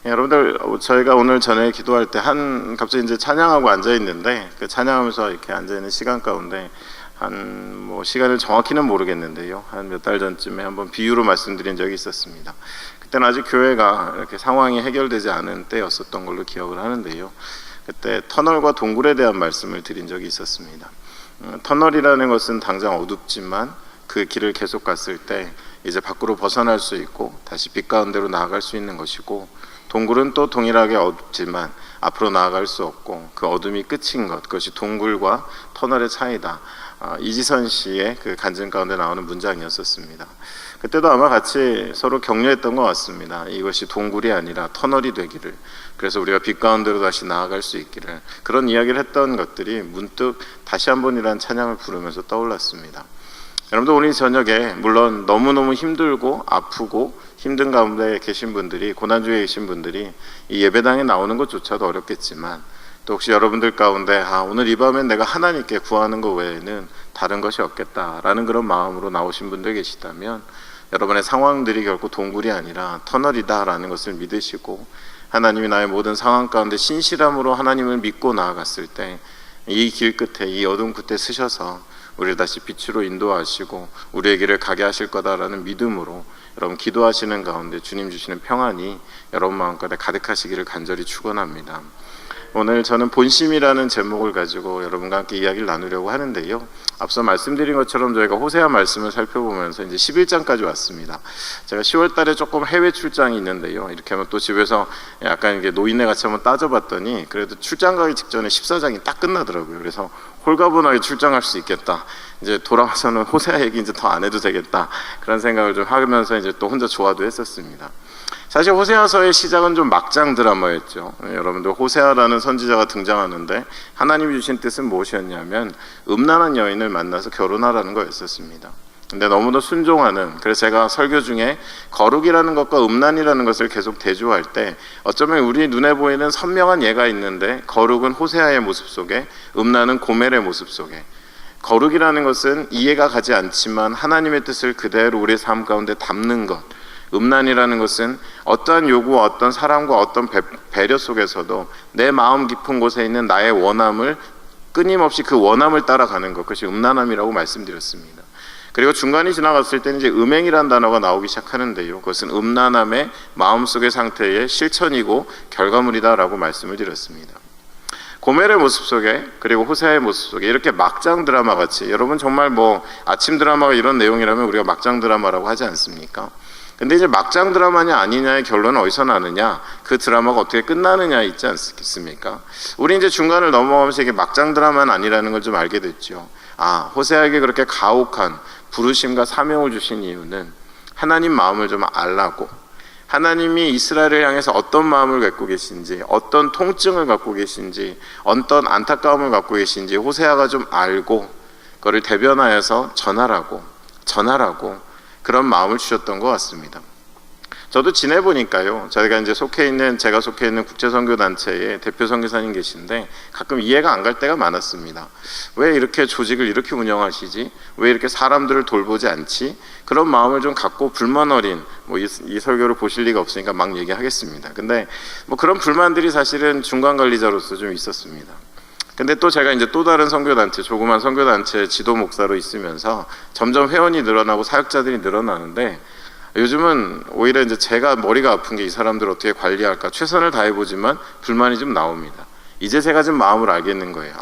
여러분들, 저희가 오늘 저녁에 기도할 때 갑자기 이제 찬양하고 앉아 있는데, 그 찬양하면서 이렇게 앉아 있는 시간 가운데 시간을 정확히는 모르겠는데요, 한 몇 달 전쯤에 한번 비유로 말씀드린 적이 있었습니다. 그때는 아직 교회가 이렇게 상황이 해결되지 않은 때였었던 걸로 기억을 하는데요, 그때 터널과 동굴에 대한 말씀을 드린 적이 있었습니다. 터널이라는 것은 당장 어둡지만 그 길을 계속 갔을 때 이제 밖으로 벗어날 수 있고 다시 빛 가운데로 나아갈 수 있는 것이고, 동굴은 또 동일하게 어둡지만 앞으로 나아갈 수 없고 그 어둠이 끝인 것, 그것이 동굴과 터널의 차이다. 이지선 씨의 그 간증 가운데 나오는 문장이었었습니다. 그때도 아마 같이 서로 격려했던 것 같습니다. 이것이 동굴이 아니라 터널이 되기를, 그래서 우리가 빛 가운데로 다시 나아갈 수 있기를, 그런 이야기를 했던 것들이 문득 다시 한 번이라는 찬양을 부르면서 떠올랐습니다. 여러분들, 오늘 저녁에 물론 너무너무 힘들고 아프고 힘든 가운데 계신 분들이, 고난주에 계신 분들이 이 예배당에 나오는 것조차도 어렵겠지만, 또 혹시 여러분들 가운데 오늘 이 밤엔 내가 하나님께 구하는 것 외에는 다른 것이 없겠다라는 그런 마음으로 나오신 분들 계시다면, 여러분의 상황들이 결코 동굴이 아니라 터널이다라는 것을 믿으시고, 하나님이 나의 모든 상황 가운데 신실함으로 하나님을 믿고 나아갔을 때 이 길 끝에, 이 어둠 끝에 서셔서 우리를 다시 빛으로 인도하시고 우리의 길을 가게 하실 거다라는 믿음으로 여러분 기도하시는 가운데 주님 주시는 평안이 여러분 마음가운데 가득하시기를 간절히 축원합니다. 오늘 저는 본심이라는 제목을 가지고 여러분과 함께 이야기를 나누려고 하는데요, 앞서 말씀드린 것처럼 저희가 호세아 말씀을 살펴보면서 이제 11장까지 왔습니다. 제가 10월 달에 조금 해외 출장이 있는데요, 이렇게 하면 또 집에서 약간 이게 노인네 같이 한번 따져봤더니 그래도 출장 가기 직전에 14장이 딱 끝나더라고요. 그래서 홀가분하게 출장할 수 있겠다, 이제 돌아와서는 호세아 얘기 이제 더 안 해도 되겠다, 그런 생각을 좀 하면서 이제 또 혼자 좋아도 했었습니다. 사실 호세아서의 시작은 좀 막장 드라마였죠. 여러분들, 호세아라는 선지자가 등장하는데 하나님이 주신 뜻은 무엇이었냐면 음란한 여인을 만나서 결혼하라는 거였었습니다. 근데 너무도 순종하는, 그래서 제가 설교 중에 거룩이라는 것과 음란이라는 것을 계속 대조할 때 어쩌면 우리 눈에 보이는 선명한 예가 있는데, 거룩은 호세아의 모습 속에, 음란은 고멜의 모습 속에, 거룩이라는 것은 이해가 가지 않지만 하나님의 뜻을 그대로 우리의 삶 가운데 담는 것, 음란이라는 것은 어떠한 요구와 어떤 사랑과 어떤 배려 속에서도 내 마음 깊은 곳에 있는 나의 원함을 끊임없이 그 원함을 따라가는 것, 그것이 음란함이라고 말씀드렸습니다. 그리고 중간이 지나갔을 때는 이제 음행이라는 단어가 나오기 시작하는데요, 그것은 음란함의 마음속의 상태의 실천이고 결과물이다라고 말씀을 드렸습니다. 고멜의 모습 속에, 그리고 호세아의 모습 속에 이렇게 막장 드라마 같이, 여러분 정말 아침 드라마가 이런 내용이라면 우리가 막장 드라마라고 하지 않습니까? 근데 이제 막장 드라마냐 아니냐의 결론은 어디서 나느냐, 그 드라마가 어떻게 끝나느냐 있지 않습니까? 우리 이제 중간을 넘어가면서 이게 막장 드라마는 아니라는 걸 좀 알게 됐죠. 호세아에게 그렇게 가혹한 부르심과 사명을 주신 이유는 하나님 마음을 좀 알라고, 하나님이 이스라엘을 향해서 어떤 마음을 갖고 계신지, 어떤 통증을 갖고 계신지, 어떤 안타까움을 갖고 계신지 호세아가 좀 알고 그걸 대변하여서 전하라고 그런 마음을 주셨던 것 같습니다. 저도 지내보니까요, 제가 속해 있는 국제선교단체의 대표 선교사님 계신데 가끔 이해가 안 갈 때가 많았습니다. 왜 이렇게 조직을 이렇게 운영하시지? 왜 이렇게 사람들을 돌보지 않지? 그런 마음을 좀 갖고 불만 어린, 이 설교를 보실 리가 없으니까 막 얘기하겠습니다. 근데 그런 불만들이 사실은 중간관리자로서 좀 있었습니다. 근데 또 제가 또 다른 선교단체, 조그만 선교단체 지도 목사로 있으면서 점점 회원이 늘어나고 사역자들이 늘어나는데, 요즘은 오히려 제가 머리가 아픈 게 이 사람들을 어떻게 관리할까 최선을 다해보지만 불만이 좀 나옵니다. 이제 제가 좀 마음을 알겠는 거예요.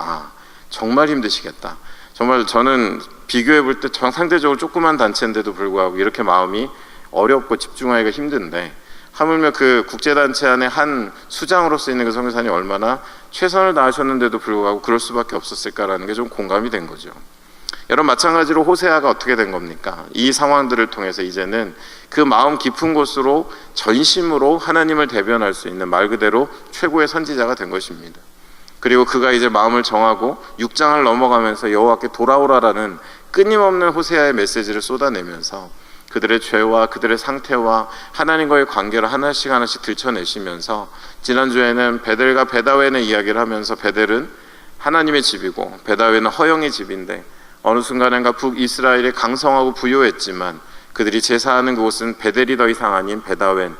정말 힘드시겠다. 정말 저는 비교해볼 때 상대적으로 조그만 단체인데도 불구하고 이렇게 마음이 어렵고 집중하기가 힘든데, 하물며 그 국제단체 안에 한 수장으로서 있는 그 선교사님이 얼마나 최선을 다하셨는데도 불구하고 그럴 수밖에 없었을까라는 게 좀 공감이 된 거죠. 여러분, 마찬가지로 호세아가 어떻게 된 겁니까? 이 상황들을 통해서 이제는 그 마음 깊은 곳으로 전심으로 하나님을 대변할 수 있는 말 그대로 최고의 선지자가 된 것입니다. 그리고 그가 이제 마음을 정하고 6장을 넘어가면서 여호와께 돌아오라라는 끊임없는 호세아의 메시지를 쏟아내면서 그들의 죄와 그들의 상태와 하나님과의 관계를 하나씩 들춰내시면서, 지난주에는 베델과 베다웬의 이야기를 하면서 베델은 하나님의 집이고 베다웬은 허영의 집인데, 어느 순간인가 북이스라엘이 강성하고 부요했지만 그들이 제사하는 그곳은 베델이 더 이상 아닌 베다웬,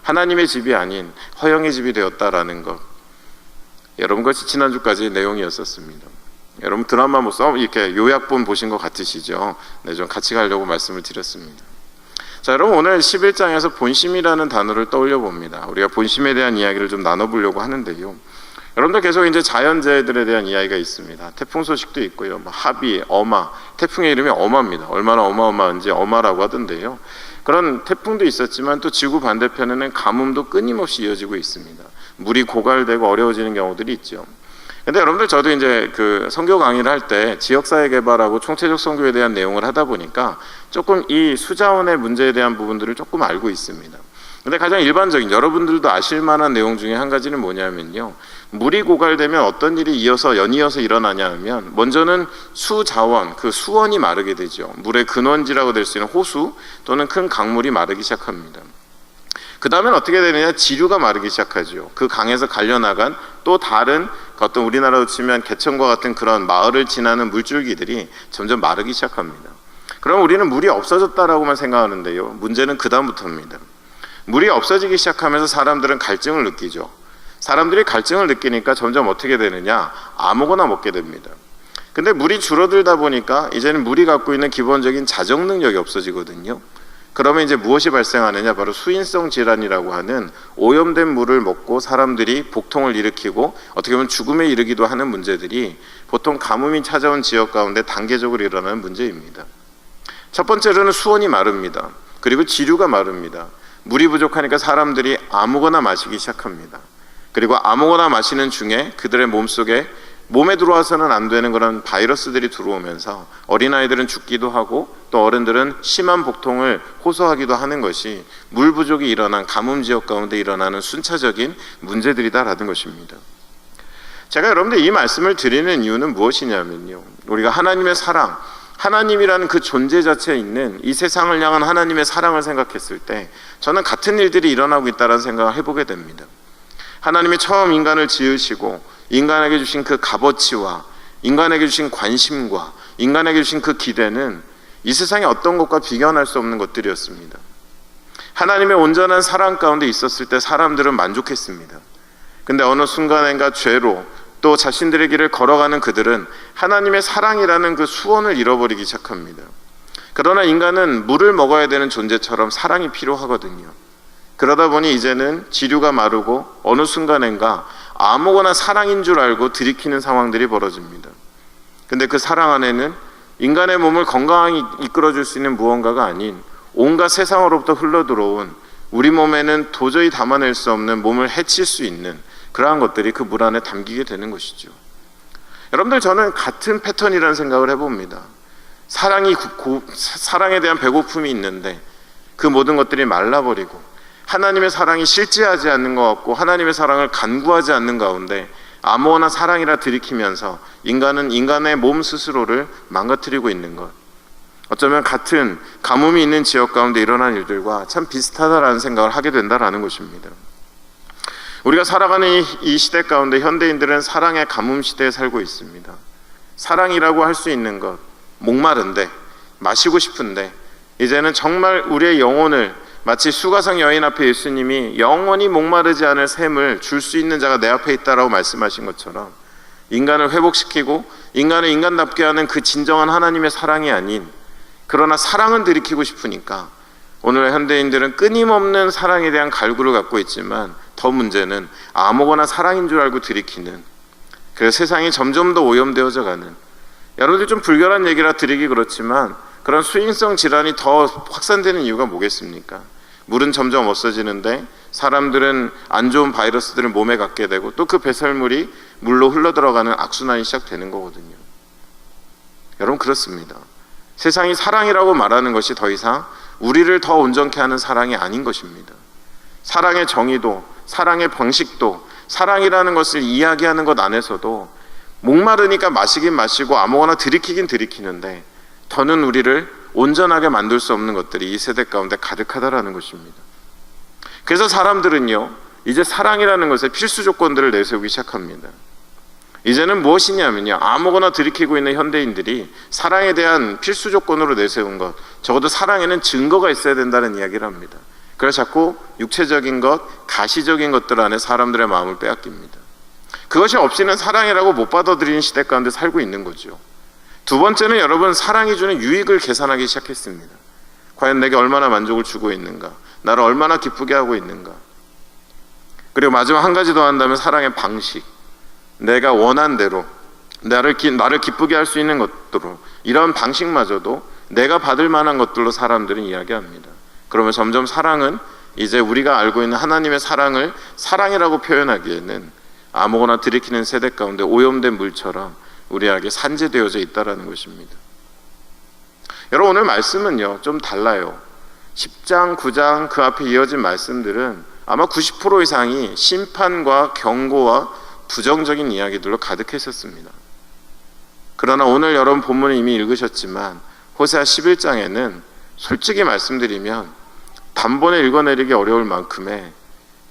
하나님의 집이 아닌 허영의 집이 되었다라는 것. 여러분, 그것이 지난주까지 내용이었었습니다. 여러분 드라마 이렇게 요약본 보신 것 같으시죠? 네, 좀 같이 가려고 말씀을 드렸습니다. 자, 여러분 오늘 11장에서 본심이라는 단어를 떠올려 봅니다. 우리가 본심에 대한 이야기를 좀 나눠보려고 하는데요. 여러분들 계속 이제 자연재해들에 대한 이야기가 있습니다. 태풍 소식도 있고요. 하비, 어마, 태풍의 이름이 어마입니다. 얼마나 어마어마한지 어마라고 하던데요. 그런 태풍도 있었지만 또 지구 반대편에는 가뭄도 끊임없이 이어지고 있습니다. 물이 고갈되고 어려워지는 경우들이 있죠. 근데 여러분들 저도 이제 그 선교 강의를 할 때 지역사회 개발하고 총체적 선교에 대한 내용을 하다 보니까 조금 이 수자원의 문제에 대한 부분들을 조금 알고 있습니다. 근데 가장 일반적인 여러분들도 아실 만한 내용 중에 한 가지는 뭐냐면요. 물이 고갈되면 어떤 일이 연이어서 일어나냐 하면 먼저는 수자원, 그 수원이 마르게 되죠. 물의 근원지라고 될 수 있는 호수 또는 큰 강물이 마르기 시작합니다. 그 다음엔 어떻게 되느냐, 지류가 마르기 시작하죠. 그 강에서 갈려나간 또 다른 어떤 우리나라로 치면 개천과 같은 그런 마을을 지나는 물줄기들이 점점 마르기 시작합니다. 그럼 우리는 물이 없어졌다라고만 생각하는데요. 문제는 그 다음부터입니다. 물이 없어지기 시작하면서 사람들은 갈증을 느끼죠. 사람들이 갈증을 느끼니까 점점 어떻게 되느냐, 아무거나 먹게 됩니다. 근데 물이 줄어들다 보니까 이제는 물이 갖고 있는 기본적인 자정 능력이 없어지거든요. 그러면 이제 무엇이 발생하느냐, 바로 수인성 질환이라고 하는 오염된 물을 먹고 사람들이 복통을 일으키고 어떻게 보면 죽음에 이르기도 하는 문제들이 보통 가뭄이 찾아온 지역 가운데 단계적으로 일어나는 문제입니다. 첫 번째로는 수원이 마릅니다. 그리고 지류가 마릅니다. 물이 부족하니까 사람들이 아무거나 마시기 시작합니다. 그리고 아무거나 마시는 중에 그들의 몸에 들어와서는 안 되는 그런 바이러스들이 들어오면서 어린아이들은 죽기도 하고 또 어른들은 심한 복통을 호소하기도 하는 것이 물 부족이 일어난 가뭄 지역 가운데 일어나는 순차적인 문제들이다라는 것입니다. 제가 여러분들 이 말씀을 드리는 이유는 무엇이냐면요. 우리가 하나님의 사랑, 하나님이라는 그 존재 자체에 있는 이 세상을 향한 하나님의 사랑을 생각했을 때 저는 같은 일들이 일어나고 있다는 생각을 해보게 됩니다. 하나님이 처음 인간을 지으시고 인간에게 주신 그 값어치와 인간에게 주신 관심과 인간에게 주신 그 기대는 이 세상의 어떤 것과 비교할 수 없는 것들이었습니다. 하나님의 온전한 사랑 가운데 있었을 때 사람들은 만족했습니다. 근데 어느 순간인가 죄로 또 자신들의 길을 걸어가는 그들은 하나님의 사랑이라는 그 수원을 잃어버리기 시작합니다. 그러나 인간은 물을 먹어야 되는 존재처럼 사랑이 필요하거든요. 그러다 보니 이제는 지류가 마르고 어느 순간인가 아무거나 사랑인 줄 알고 들이키는 상황들이 벌어집니다. 근데 그 사랑 안에는 인간의 몸을 건강하게 이끌어줄 수 있는 무언가가 아닌 온갖 세상으로부터 흘러들어온 우리 몸에는 도저히 담아낼 수 없는 몸을 해칠 수 있는 그러한 것들이 그 물 안에 담기게 되는 것이죠. 여러분들, 저는 같은 패턴이라는 생각을 해봅니다. 사랑에 대한 배고픔이 있는데 그 모든 것들이 말라버리고 하나님의 사랑이 실제하지 않는 것 같고 하나님의 사랑을 간구하지 않는 가운데 아무거나 사랑이라 들이키면서 인간은 인간의 몸 스스로를 망가뜨리고 있는 것, 어쩌면 같은 가뭄이 있는 지역 가운데 일어난 일들과 참 비슷하다라는 생각을 하게 된다라는 것입니다. 우리가 살아가는 이 시대 가운데 현대인들은 사랑의 가뭄 시대에 살고 있습니다. 사랑이라고 할 수 있는 것, 목마른데 마시고 싶은데 이제는 정말 우리의 영혼을 마치 수가성 여인 앞에 예수님이 영원히 목마르지 않을 샘을 줄 수 있는 자가 내 앞에 있다라고 말씀하신 것처럼 인간을 회복시키고 인간을 인간답게 하는 그 진정한 하나님의 사랑이 아닌, 그러나 사랑은 들이키고 싶으니까 오늘 현대인들은 끊임없는 사랑에 대한 갈구를 갖고 있지만 더 문제는 아무거나 사랑인 줄 알고 들이키는, 그래서 세상이 점점 더 오염되어져 가는, 여러분들 좀 불결한 얘기라 드리기 그렇지만 그런 수인성 질환이 더 확산되는 이유가 뭐겠습니까? 물은 점점 없어지는데 사람들은 안 좋은 바이러스들을 몸에 갖게 되고 또 그 배설물이 물로 흘러들어가는 악순환이 시작되는 거거든요. 여러분, 그렇습니다. 세상이 사랑이라고 말하는 것이 더 이상 우리를 더 온전케 하는 사랑이 아닌 것입니다. 사랑의 정의도 사랑의 방식도 사랑이라는 것을 이야기하는 것 안에서도 목마르니까 마시긴 마시고 아무거나 들이키긴 들이키는데 더는 우리를 온전하게 만들 수 없는 것들이 이 세대 가운데 가득하다라는 것입니다. 그래서 사람들은요, 이제 사랑이라는 것에 필수 조건들을 내세우기 시작합니다. 이제는 무엇이냐면요, 아무거나 들이키고 있는 현대인들이 사랑에 대한 필수 조건으로 내세운 것, 적어도 사랑에는 증거가 있어야 된다는 이야기를 합니다. 그래서 자꾸 육체적인 것, 가시적인 것들 안에 사람들의 마음을 빼앗깁니다. 그것이 없이는 사랑이라고 못 받아들이는 시대 가운데 살고 있는 거죠. 두 번째는 여러분, 사랑이 주는 유익을 계산하기 시작했습니다. 과연 내게 얼마나 만족을 주고 있는가, 나를 얼마나 기쁘게 하고 있는가. 그리고 마지막 한 가지 더 한다면 사랑의 방식, 내가 원한 대로 나를 기쁘게 할 수 있는 것들로, 이런 방식마저도 내가 받을 만한 것들로 사람들은 이야기합니다. 그러면 점점 사랑은 이제 우리가 알고 있는 하나님의 사랑을 사랑이라고 표현하기에는 아무거나 들이키는 세대 가운데 오염된 물처럼 우리에게 산재되어져 있다는 것입니다. 여러분, 오늘 말씀은요 좀 달라요. 10장, 9장 그 앞에 이어진 말씀들은 아마 90% 이상이 심판과 경고와 부정적인 이야기들로 가득했었습니다. 그러나 오늘 여러분 본문을 이미 읽으셨지만 호세아 11장에는 솔직히 말씀드리면 단번에 읽어내리기 어려울 만큼의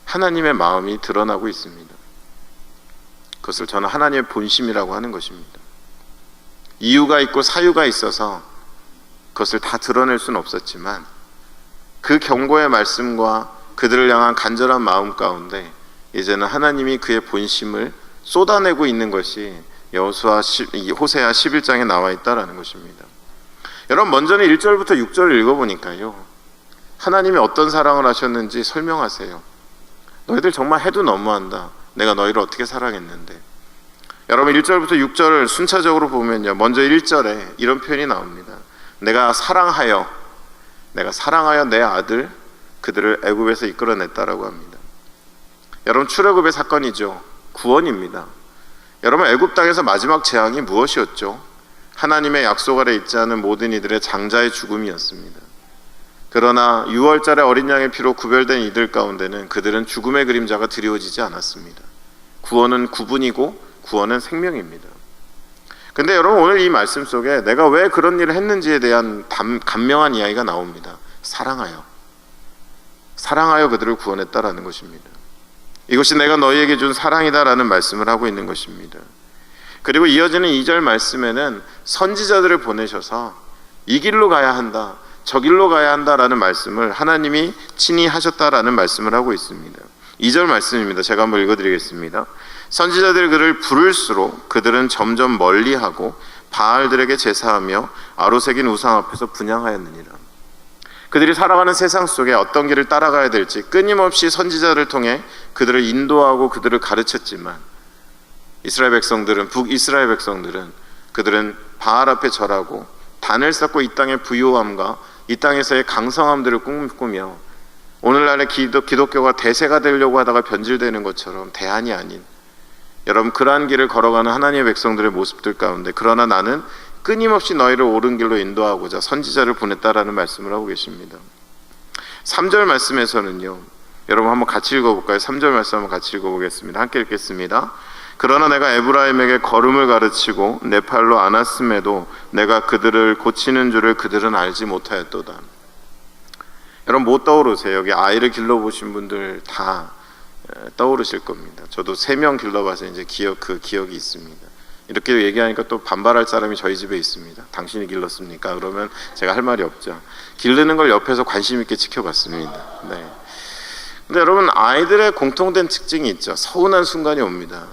하나님의 마음이 드러나고 있습니다. 그것을 저는 하나님의 본심이라고 하는 것입니다. 이유가 있고 사유가 있어서 그것을 다 드러낼 수는 없었지만 그 경고의 말씀과 그들을 향한 간절한 마음 가운데 이제는 하나님이 그의 본심을 쏟아내고 있는 것이 호세아 11장에 나와 있다는 것입니다. 여러분, 먼저는 1절부터 6절을 읽어보니까요, 하나님이 어떤 사랑을 하셨는지 설명하세요. 너희들 정말 해도 너무한다. 내가 너희를 어떻게 사랑했는데. 여러분, 1절부터 6절을 순차적으로 보면요, 먼저 1절에 이런 표현이 나옵니다. 내가 사랑하여 내 아들 그들을 애굽에서 이끌어냈다라고 합니다. 여러분, 출애굽의 사건이죠. 구원입니다. 여러분, 애굽 땅에서 마지막 재앙이 무엇이었죠? 하나님의 약속 아래 있지 않은 모든 이들의 장자의 죽음이었습니다. 그러나 6월절에 어린 양의 피로 구별된 이들 가운데는 그들은 죽음의 그림자가 드리워지지 않았습니다. 구원은 구분이고 구원은 생명입니다. 근데 여러분, 오늘 이 말씀 속에 내가 왜 그런 일을 했는지에 대한 간명한 이야기가 나옵니다. 사랑하여 그들을 구원했다라는 것입니다. 이것이 내가 너희에게 준 사랑이다라는 말씀을 하고 있는 것입니다. 그리고 이어지는 2절 말씀에는 선지자들을 보내셔서 이 길로 가야 한다, 저 길로 가야 한다라는 말씀을 하나님이 친히 하셨다라는 말씀을 하고 있습니다. 2절 말씀입니다. 제가 한번 읽어드리겠습니다. 선지자들이 그를 부를수록 그들은 점점 멀리하고 바알들에게 제사하며 아로새긴 우상 앞에서 분향하였느니라. 그들이 살아가는 세상 속에 어떤 길을 따라가야 될지 끊임없이 선지자를 통해 그들을 인도하고 그들을 가르쳤지만 북이스라엘 백성들은 그들은 바알 앞에 절하고 단을 쌓고 이 땅의 부요함과 이 땅에서의 강성함들을 꿈꾸며 오늘날의 기독교가 대세가 되려고 하다가 변질되는 것처럼 대안이 아닌, 여러분, 그러한 길을 걸어가는 하나님의 백성들의 모습들 가운데 그러나 나는 끊임없이 너희를 옳은 길로 인도하고자 선지자를 보냈다라는 말씀을 하고 계십니다. 3절 말씀에서는요, 여러분 한번 같이 읽어볼까요? 3절 말씀 한번 같이 읽어보겠습니다. 함께 읽겠습니다. 그러나 내가 에브라임에게 걸음을 가르치고 내 팔로 안았음에도 내가 그들을 고치는 줄을 그들은 알지 못하였도다. 여러분, 뭐 떠오르세요? 여기 아이를 길러보신 분들 다 떠오르실 겁니다. 저도 3명 길러봐서 이제 기억이 있습니다. 이렇게 얘기하니까 또 반발할 사람이 저희 집에 있습니다. 당신이 길렀습니까? 그러면 제가 할 말이 없죠. 기르는 걸 옆에서 관심 있게 지켜봤습니다. 네. 근데 여러분, 아이들의 공통된 특징이 있죠. 서운한 순간이 옵니다.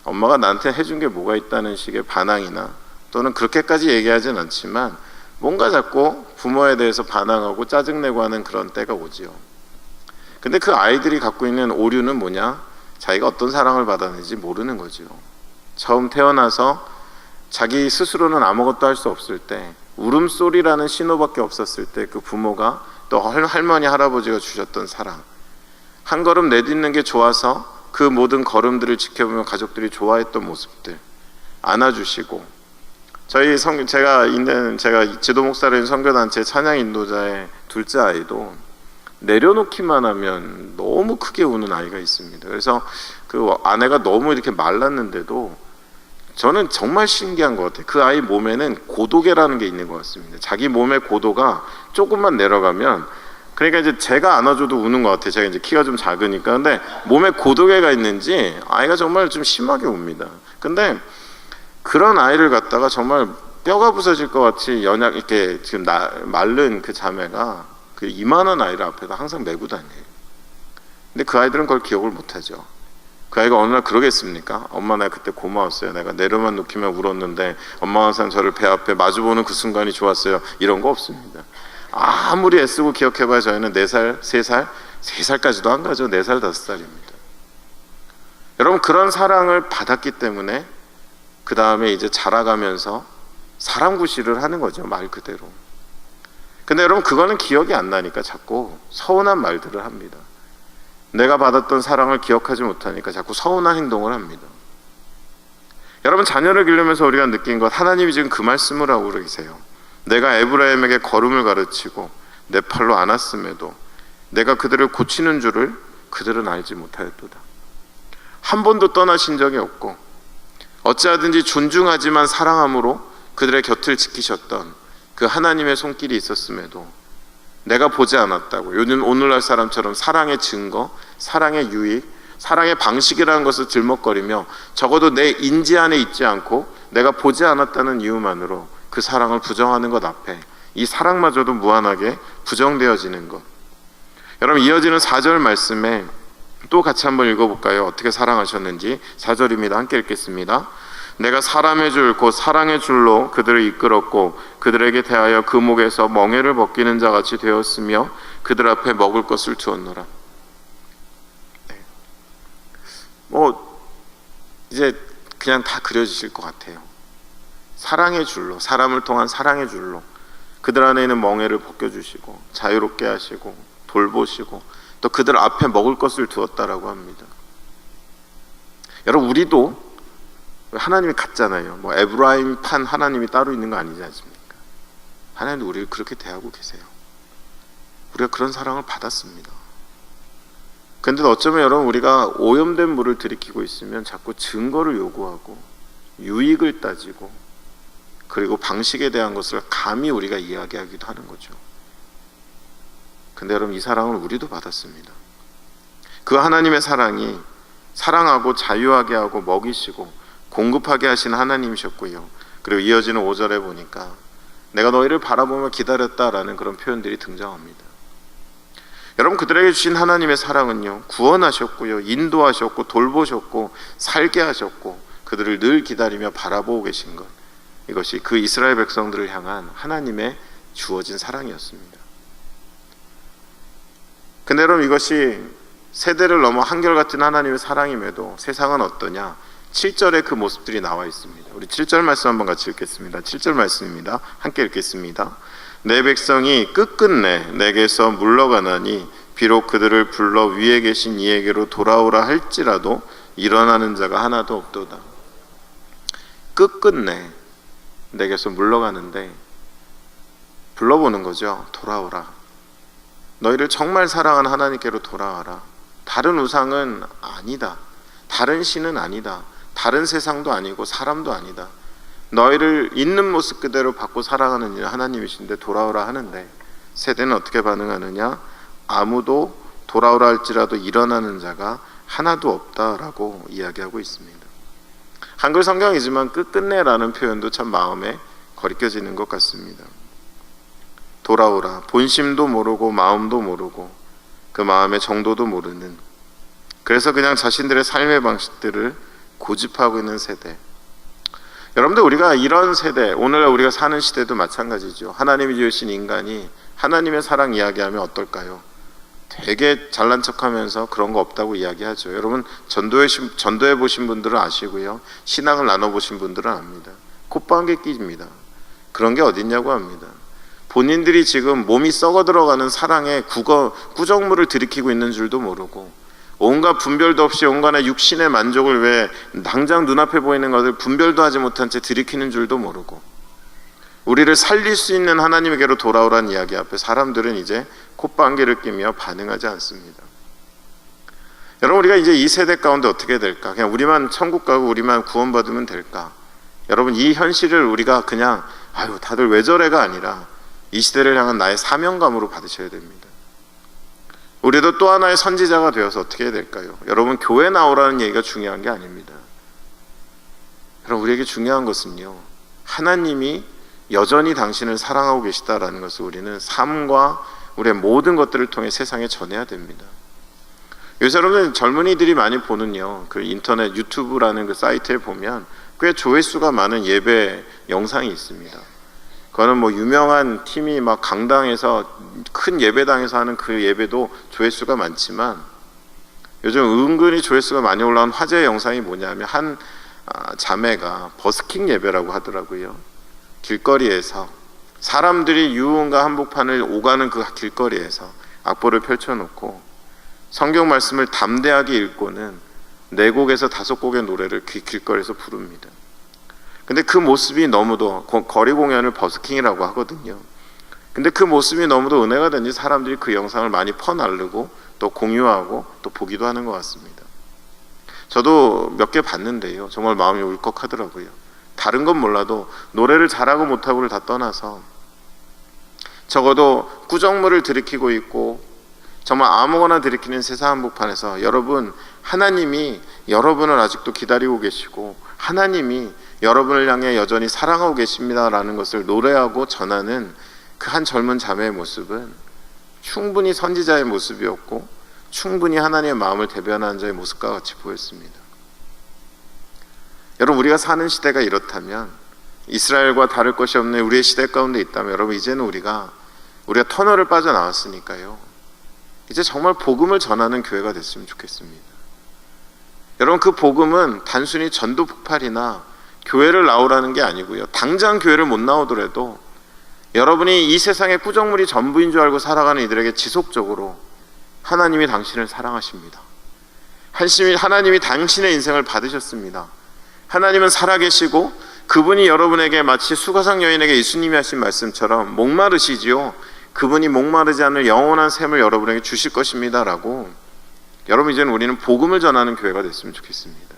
엄마가 나한테 해준 게 뭐가 있다는 식의 반항이나, 또는 그렇게까지 얘기하진 않지만 뭔가 자꾸 부모에 대해서 반항하고 짜증내고 하는 그런 때가 오지요. 근데 그 아이들이 갖고 있는 오류는 뭐냐? 자기가 어떤 사랑을 받았는지 모르는 거죠. 처음 태어나서 자기 스스로는 아무것도 할 수 없을 때, 울음소리라는 신호밖에 없었을 때 그 부모가 또 할머니 할아버지가 주셨던 사랑, 한 걸음 내딛는 게 좋아서 그 모든 걸음들을 지켜보며 가족들이 좋아했던 모습들, 안아주시고, 제가 지도 목사를 한 선교단체 찬양 인도자의 둘째 아이도 내려놓기만 하면 너무 크게 우는 아이가 있습니다. 그래서 그 아내가 너무 이렇게 말랐는데도 저는 정말 신기한 것 같아요. 그 아이 몸에는 고도계라는 게 있는 것 같습니다. 자기 몸의 고도가 조금만 내려가면, 그러니까 이제 제가 안아줘도 우는 것 같아요. 제가 이제 키가 좀 작으니까. 근데 몸에 고도계가 있는지 아이가 정말 좀 심하게 웁니다. 근데 그런 아이를 갖다가 정말 뼈가 부서질 것 같이 이렇게 지금 마른 그 자매가 그 이만한 아이를 앞에다 항상 메고 다녀요. 근데 그 아이들은 그걸 기억을 못하죠. 그 아이가 어느 날 그러겠습니까? 엄마 내가 그때 고마웠어요. 내가 내려만 눕히면 울었는데 엄마가 항상 저를 배 앞에 마주보는 그 순간이 좋았어요. 이런 거 없습니다. 아무리 애쓰고 기억해봐야 저희는 4살, 3살, 3살까지도 안 가죠. 4살, 5살입니다. 여러분 그런 사랑을 받았기 때문에 그 다음에 이제 자라가면서 사람 구실을 하는 거죠. 말 그대로. 근데 여러분 그거는 기억이 안 나니까 자꾸 서운한 말들을 합니다. 내가 받았던 사랑을 기억하지 못하니까 자꾸 서운한 행동을 합니다. 여러분 자녀를 기르면서 우리가 느낀 것, 하나님이 지금 그 말씀을 하고 계세요. 내가 에브라임에게 걸음을 가르치고 내 팔로 안았음에도 내가 그들을 고치는 줄을 그들은 알지 못하였도다. 한 번도 떠나신 적이 없고 어찌하든지 존중하지만 사랑함으로 그들의 곁을 지키셨던 그 하나님의 손길이 있었음에도 내가 보지 않았다고. 요즘 오늘날 사람처럼 사랑의 증거, 사랑의 유익, 사랑의 방식이라는 것을 들먹거리며 적어도 내 인지 안에 있지 않고 내가 보지 않았다는 이유만으로 그 사랑을 부정하는 것 앞에 이 사랑마저도 무한하게 부정되어지는 것. 여러분 이어지는 4절 말씀에 또 같이 한번 읽어볼까요? 어떻게 사랑하셨는지. 4절입니다. 함께 읽겠습니다. 내가 사람의 줄 곧 사랑의 줄로 그들을 이끌었고 그들에게 대하여 그 목에서 멍에를 벗기는 자 같이 되었으며 그들 앞에 먹을 것을 두었노라. 네. 이제 그냥 다 그려지실 것 같아요. 사랑의 줄로, 사람을 통한 사랑의 줄로 그들 안에 있는 멍에를 벗겨주시고 자유롭게 하시고 돌보시고 또 그들 앞에 먹을 것을 두었다라고 합니다. 여러분 우리도 하나님이 같잖아요. 에브라임판 하나님이 따로 있는 거 아니지 않습니까? 하나님도 우리를 그렇게 대하고 계세요. 우리가 그런 사랑을 받았습니다. 근데 어쩌면 여러분 우리가 오염된 물을 들이키고 있으면 자꾸 증거를 요구하고 유익을 따지고 그리고 방식에 대한 것을 감히 우리가 이야기하기도 하는 거죠. 근데 여러분 이 사랑을 우리도 받았습니다. 그 하나님의 사랑이 사랑하고 자유하게 하고 먹이시고 공급하게 하신 하나님이셨고요. 그리고 이어지는 5절에 보니까 내가 너희를 바라보며 기다렸다라는 그런 표현들이 등장합니다. 여러분 그들에게 주신 하나님의 사랑은요, 구원하셨고요, 인도하셨고 돌보셨고 살게 하셨고 그들을 늘 기다리며 바라보고 계신 것, 이것이 그 이스라엘 백성들을 향한 하나님의 주어진 사랑이었습니다. 근데 여러분 이것이 세대를 넘어 한결같은 하나님의 사랑임에도 세상은 어떠냐? 7절에 그 모습들이 나와 있습니다. 우리 7절 말씀 한번 같이 읽겠습니다. 7절 말씀입니다. 함께 읽겠습니다. 내 백성이 끝끝내 내게서 물러가나니 비록 그들을 불러 위에 계신 이에게로 돌아오라 할지라도 일어나는 자가 하나도 없도다. 끝끝내 내게서 물러가는데 불러보는 거죠. 돌아오라. 너희를 정말 사랑하는 하나님께로 돌아와라. 다른 우상은 아니다. 다른 신은 아니다. 다른 세상도 아니고 사람도 아니다. 너희를 있는 모습 그대로 받고 사랑하는 하나님이신데 돌아오라 하는데 세대는 어떻게 반응하느냐? 아무도 돌아오라 할지라도 일어나는 자가 하나도 없다라고 이야기하고 있습니다. 한글 성경이지만 끝끝내라는 표현도 참 마음에 거리껴지는 것 같습니다. 돌아오라. 본심도 모르고 마음도 모르고 그 마음의 정도도 모르는, 그래서 그냥 자신들의 삶의 방식들을 고집하고 있는 세대. 여러분들 우리가 이런 세대, 오늘날 우리가 사는 시대도 마찬가지죠. 하나님이 지으신 인간이 하나님의 사랑 이야기하면 어떨까요? 되게 잘난 척하면서 그런 거 없다고 이야기하죠. 여러분 전도해 보신 분들은 아시고요, 신앙을 나눠보신 분들은 압니다. 콧방귀 낍니다. 그런 게 어딨냐고 합니다. 본인들이 지금 몸이 썩어 들어가는 사랑의 구정물을 들이키고 있는 줄도 모르고 온갖 분별도 없이 온갖 육신의 만족을 왜 당장 눈앞에 보이는 것을 분별도 하지 못한 채 들이키는 줄도 모르고 우리를 살릴 수 있는 하나님에게로 돌아오라는 이야기 앞에 사람들은 이제 콧방귀를 끼며 반응하지 않습니다. 여러분 우리가 이제 이 세대 가운데 어떻게 될까? 그냥 우리만 천국 가고 우리만 구원받으면 될까? 여러분 이 현실을 우리가 그냥 아유 다들 왜 저래가 아니라 이 시대를 향한 나의 사명감으로 받으셔야 됩니다. 우리도 또 하나의 선지자가 되어서 어떻게 해야 될까요? 여러분 교회 나오라는 얘기가 중요한 게 아닙니다. 여러분 우리에게 중요한 것은요, 하나님이 여전히 당신을 사랑하고 계시다라는 것을 우리는 삶과 우리의 모든 것들을 통해 세상에 전해야 됩니다. 요새 여러분 젊은이들이 많이 보는요, 그 인터넷 유튜브라는 그 사이트에 보면 꽤 조회수가 많은 예배 영상이 있습니다. 그거는 뭐 유명한 팀이 막 강당에서 큰 예배당에서 하는 그 예배도 조회수가 많지만, 요즘 은근히 조회수가 많이 올라온 화제의 영상이 뭐냐면 한 자매가 버스킹 예배라고 하더라고요. 길거리에서 사람들이 유흥과 한복판을 오가는 그 길거리에서 악보를 펼쳐놓고 성경 말씀을 담대하게 읽고는 4곡에서 5곡의 노래를 길거리에서 부릅니다. 근데 그 모습이 너무도, 거리 공연을 버스킹이라고 하거든요. 근데 그 모습이 너무도 은혜가 되니 사람들이 그 영상을 많이 퍼나르고 또 공유하고 또 보기도 하는 것 같습니다. 저도 몇 개 봤는데요, 정말 마음이 울컥하더라고요. 다른 건 몰라도 노래를 잘하고 못하고를 다 떠나서 적어도 꾸정물을 들이키고 있고 정말 아무거나 들이키는 세상 한복판에서 여러분, 하나님이 여러분을 아직도 기다리고 계시고 하나님이 여러분을 향해 여전히 사랑하고 계십니다라는 것을 노래하고 전하는 그 한 젊은 자매의 모습은 충분히 선지자의 모습이었고 충분히 하나님의 마음을 대변하는 자의 모습과 같이 보였습니다. 여러분, 우리가 사는 시대가 이렇다면, 이스라엘과 다를 것이 없는 우리의 시대 가운데 있다면, 여러분 이제는 우리가 터널을 빠져나왔으니까요, 이제 정말 복음을 전하는 교회가 됐으면 좋겠습니다. 여러분, 그 복음은 단순히 전도 폭발이나 교회를 나오라는 게 아니고요, 당장 교회를 못 나오더라도 여러분이 이 세상의 꾸정물이 전부인 줄 알고 살아가는 이들에게 지속적으로 하나님이 당신을 사랑하십니다. 하나님이 당신의 인생을 받으셨습니다. 하나님은 살아계시고 그분이 여러분에게 마치 수가상 여인에게 예수님이 하신 말씀처럼 목마르시지요, 그분이 목마르지 않을 영원한 샘을 여러분에게 주실 것입니다 라고, 여러분 이제는 우리는 복음을 전하는 교회가 됐으면 좋겠습니다.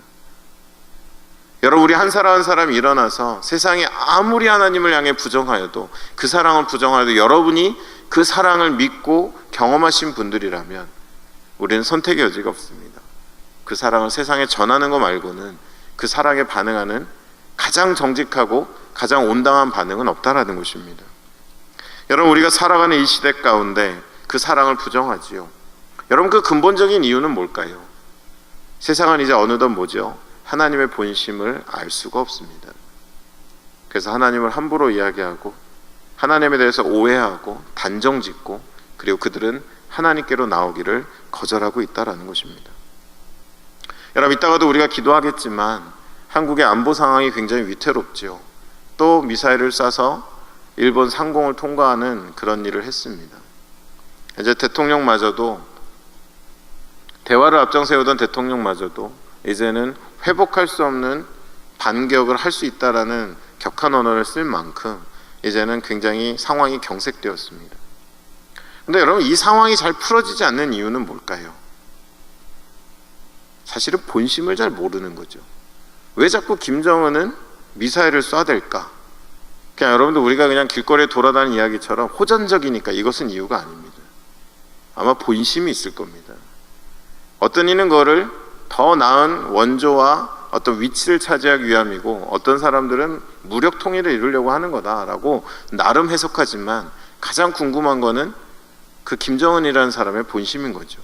여러분, 우리 한 사람 한 사람이 일어나서 세상이 아무리 하나님을 향해 부정하여도, 그 사랑을 부정하여도 여러분이 그 사랑을 믿고 경험하신 분들이라면 우리는 선택의 여지가 없습니다. 그 사랑을 세상에 전하는 것 말고는 그 사랑에 반응하는 가장 정직하고 가장 온당한 반응은 없다라는 것입니다. 여러분, 우리가 살아가는 이 시대 가운데 그 사랑을 부정하지요. 여러분, 그 근본적인 이유는 뭘까요? 세상은 이제 어느덧 뭐죠? 하나님의 본심을 알 수가 없습니다. 그래서 하나님을 함부로 이야기하고 하나님에 대해서 오해하고 단정짓고, 그리고 그들은 하나님께로 나오기를 거절하고 있다라는 것입니다. 여러분, 이따가도 우리가 기도하겠지만 한국의 안보 상황이 굉장히 위태롭죠. 또 미사일을 쏴서 일본 상공을 통과하는 그런 일을 했습니다. 이제 대통령마저도, 대화를 앞장세우던 대통령마저도 이제는 회복할 수 없는 반격을 할 수 있다라는 격한 언어를 쓸 만큼 이제는 굉장히 상황이 경색되었습니다. 근데 여러분, 이 상황이 잘 풀어지지 않는 이유는 뭘까요? 사실은 본심을 잘 모르는 거죠. 왜 자꾸 김정은은 미사일을 쏴댈까? 그냥 여러분들, 우리가 그냥 길거리에 돌아다니는 이야기처럼 호전적이니까 이것은 이유가 아닙니다. 아마 본심이 있을 겁니다. 어떤 이는 그거를 더 나은 원조와 어떤 위치를 차지하기 위함이고, 어떤 사람들은 무력 통일을 이루려고 하는 거다라고 나름 해석하지만, 가장 궁금한 거는 그 김정은이라는 사람의 본심인 거죠.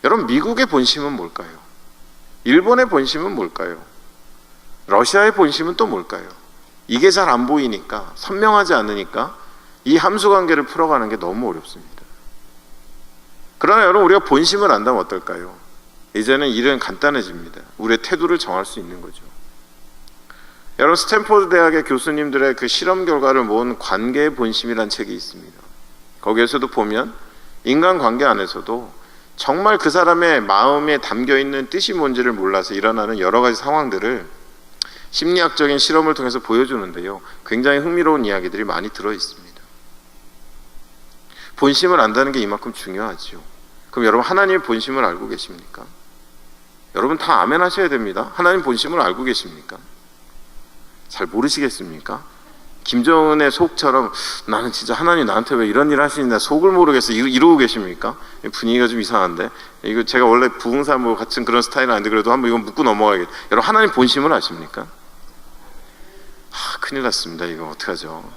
여러분, 미국의 본심은 뭘까요? 일본의 본심은 뭘까요? 러시아의 본심은 또 뭘까요? 이게 잘 안 보이니까, 선명하지 않으니까 이 함수관계를 풀어가는 게 너무 어렵습니다. 그러나 여러분, 우리가 본심을 안다면 어떨까요? 이제는 일은 간단해집니다. 우리의 태도를 정할 수 있는 거죠. 여러분, 스탠포드 대학의 교수님들의 그 실험 결과를 모은 관계의 본심이라는 책이 있습니다. 거기에서도 보면 인간관계 안에서도 정말 그 사람의 마음에 담겨있는 뜻이 뭔지를 몰라서 일어나는 여러 가지 상황들을 심리학적인 실험을 통해서 보여주는데요, 굉장히 흥미로운 이야기들이 많이 들어있습니다. 본심을 안다는 게 이만큼 중요하죠. 그럼 여러분, 하나님의 본심을 알고 계십니까? 여러분 다 아멘 하셔야 됩니다. 하나님 본심을 알고 계십니까? 잘 모르시겠습니까? 김정은의 속처럼 나는 진짜 하나님 나한테 왜 이런 일 하시는데 속을 모르겠어 이러고 계십니까? 분위기가 좀 이상한데, 이거 제가 원래 부흥사 뭐 같은 그런 스타일은 아닌데 그래도 한번 이건 묻고 넘어가야겠다. 여러분, 하나님 본심을 아십니까? 큰일 났습니다. 이거 어떡하죠?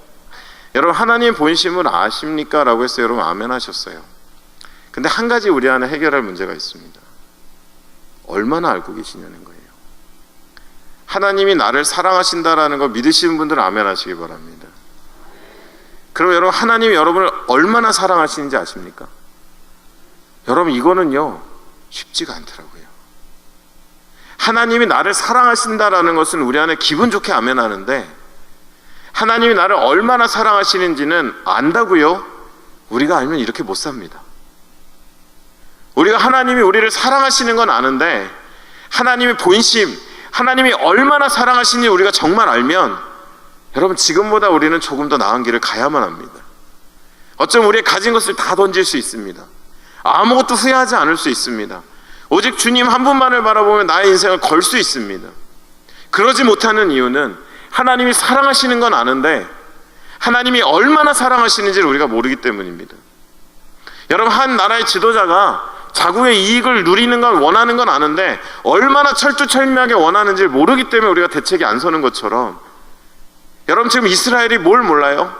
여러분 하나님의 본심을 아십니까? 라고 했어요. 여러분 아멘 하셨어요. 근데 한 가지 우리 안에 해결할 문제가 있습니다. 얼마나 알고 계시냐는 거예요. 하나님이 나를 사랑하신다라는 거 믿으시는 분들은 아멘 하시기 바랍니다. 그럼 여러분 하나님이 여러분을 얼마나 사랑하시는지 아십니까? 여러분 이거는요 쉽지가 않더라고요. 하나님이 나를 사랑하신다라는 것은 우리 안에 기분 좋게 아멘 하는데, 하나님이 나를 얼마나 사랑하시는지는 안다고요? 우리가 알면 이렇게 못 삽니다. 우리가 하나님이 우리를 사랑하시는 건 아는데, 하나님의 본심, 하나님이 얼마나 사랑하시는지 우리가 정말 알면 여러분 지금보다 우리는 조금 더 나은 길을 가야만 합니다. 어쩌면 우리의 가진 것을 다 던질 수 있습니다. 아무것도 후회하지 않을 수 있습니다. 오직 주님 한 분만을 바라보면 나의 인생을 걸 수 있습니다. 그러지 못하는 이유는 하나님이 사랑하시는 건 아는데 하나님이 얼마나 사랑하시는지를 우리가 모르기 때문입니다. 여러분 한 나라의 지도자가 자국의 이익을 누리는 건 원하는 건 아는데 얼마나 철두철미하게 원하는지를 모르기 때문에 우리가 대책이 안 서는 것처럼, 여러분 지금 이스라엘이 뭘 몰라요?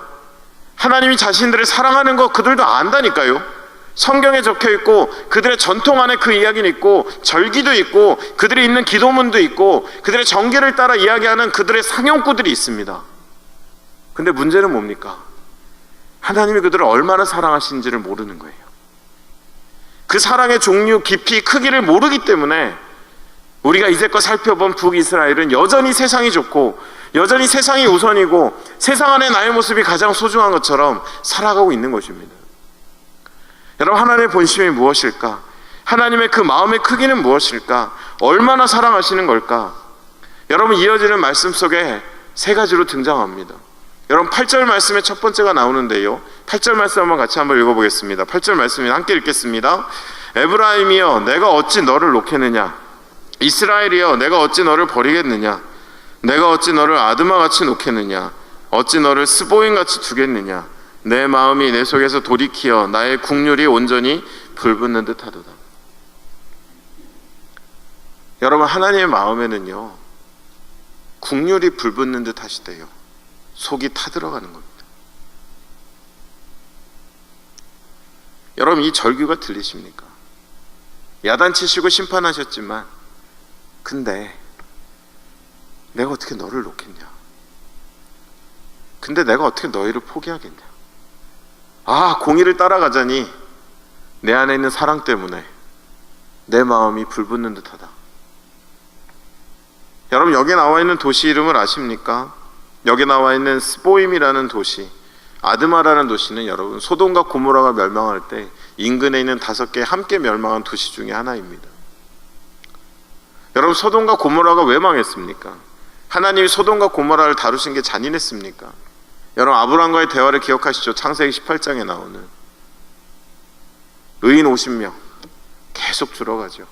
하나님이 자신들을 사랑하는 거 그들도 안다니까요. 성경에 적혀 있고 그들의 전통 안에 그 이야기는 있고 절기도 있고 그들이 있는 기도문도 있고 그들의 정계를 따라 이야기하는 그들의 상용구들이 있습니다. 근데 문제는 뭡니까? 하나님이 그들을 얼마나 사랑하시는지를 모르는 거예요. 그 사랑의 종류, 깊이, 크기를 모르기 때문에 우리가 이제껏 살펴본 북이스라엘은 여전히 세상이 좋고 여전히 세상이 우선이고 세상 안에 나의 모습이 가장 소중한 것처럼 살아가고 있는 것입니다. 여러분 하나님의 본심이 무엇일까? 하나님의 그 마음의 크기는 무엇일까? 얼마나 사랑하시는 걸까? 여러분 이어지는 말씀 속에 세 가지로 등장합니다. 여러분 8절 말씀의 첫 번째가 나오는데요, 8절 말씀 같이 한번 읽어보겠습니다. 8절 말씀이 함께 읽겠습니다. 에브라임이여 내가 어찌 너를 놓겠느냐, 이스라엘이여 내가 어찌 너를 버리겠느냐, 내가 어찌 너를 아드마같이 놓겠느냐, 어찌 너를 스보임같이 두겠느냐, 내 마음이 내 속에서 돌이키어 나의 국률이 온전히 불붙는 듯 하도다. 여러분 하나님의 마음에는요 국률이 불붙는 듯 하시대요. 속이 타들어가는 겁니다. 여러분 이 절규가 들리십니까? 야단치시고 심판하셨지만 근데 내가 어떻게 너를 놓겠냐, 근데 내가 어떻게 너희를 포기하겠냐, 아 공의를 따라가자니 내 안에 있는 사랑 때문에 내 마음이 불붙는 듯하다. 여러분 여기 나와 있는 도시 이름을 아십니까? 여기 나와 있는 스보임이라는 도시, 아드마라는 도시는 여러분 소돔과 고모라가 멸망할 때 인근에 있는 5개 함께 멸망한 도시 중에 하나입니다. 여러분 소돔과 고모라가 왜 망했습니까? 하나님이 소돔과 고모라를 다루신 게 잔인했습니까? 여러분 아브라함과의 대화를 기억하시죠? 창세기 18장에 나오는 의인 50명 계속 줄어가죠.